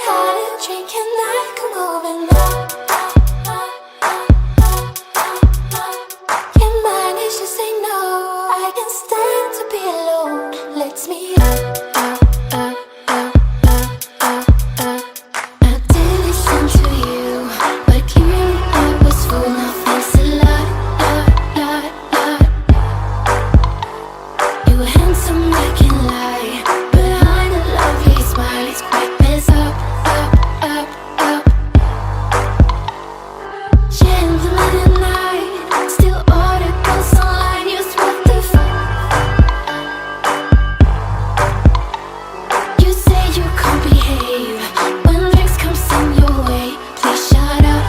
hot and drinking night, come over now. Can't manage to say no, I can stand to be alone. Let's meet up. I did listen to you, but clearly I was full of this a lot. You were handsome, I can lie. Behind a lovely smile, it's quite messed up. Gentleman and I still order girls online. You what the You say you can't behave when drinks comes in your way. Please shut up.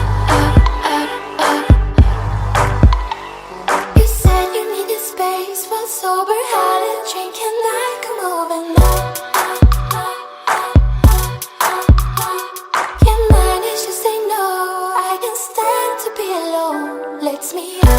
You said you needed space for sober, hot and drinking night, come over now. Can't manage to say no, I can stand to be alone. Let's meet up.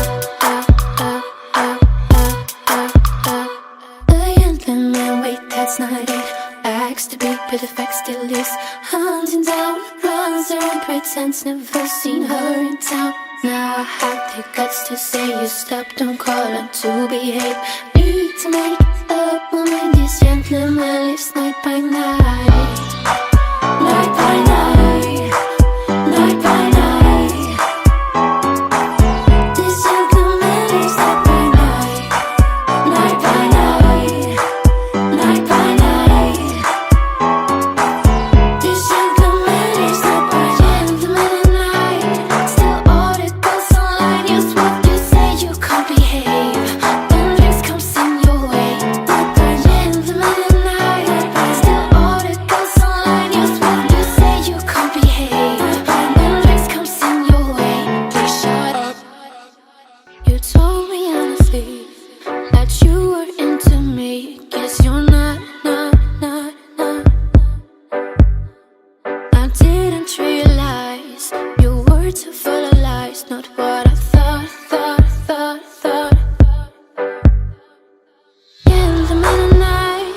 The gentleman, wait, that's not it. Acts to be, but the fact still is. Hunting down, runs around, pretends never seen her in town. Now I have the guts to say you stop, don't call her to behave. Need to make up when this gentleman lives night by night. Night by night, night by night. This gentleman lives night by night. Night by night, night by night. This gentleman lives night by gentleman and night. Still order girls online, use what you say you can't behave. When drinks comes in your way, night by gentleman and night. Still order girls online, use what you say you can't behave. When drinks comes in your way, please shut up. You told me honestly that you were into me. Guess you're not. I didn't realize your words are full of lies, not what I thought. Gentleman and night,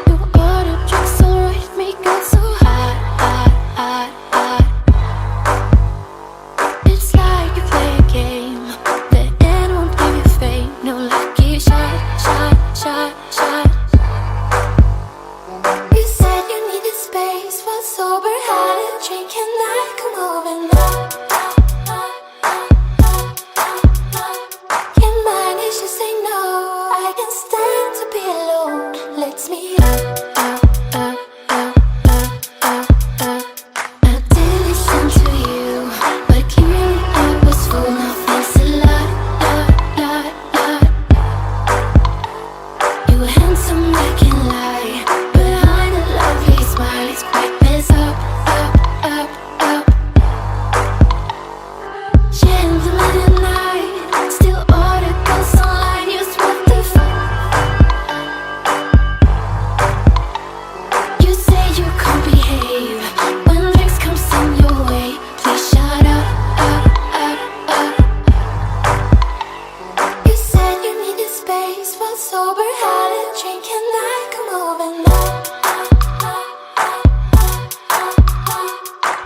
you ordered drinks, alright, make it so hot. It's like you play a game, the end won't give you fame. No lucky shot. You said you needed space for sober, hot and drinking night, come over now. Can't manage to say no, I can stand to be alone. Let's meet up. I did listen to you, but clearly I was full of this a lot. You were handsome, I can lie. Behind a lovely smile, it's quite messed up. Gentleman and I still order girls online, use what the You say you can't behave when drinks comes in your way. Please shut up. You said you needed space for sober, hot and drinking night, come over now.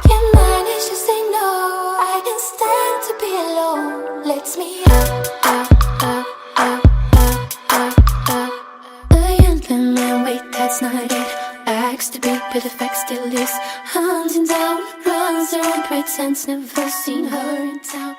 Can't manage to say no, I can stand to be alone. Let's meet up. The gentleman, wait, that's not it. Acts to be, but the fact still is. Hunting down, runs around, pretends never seen her in town.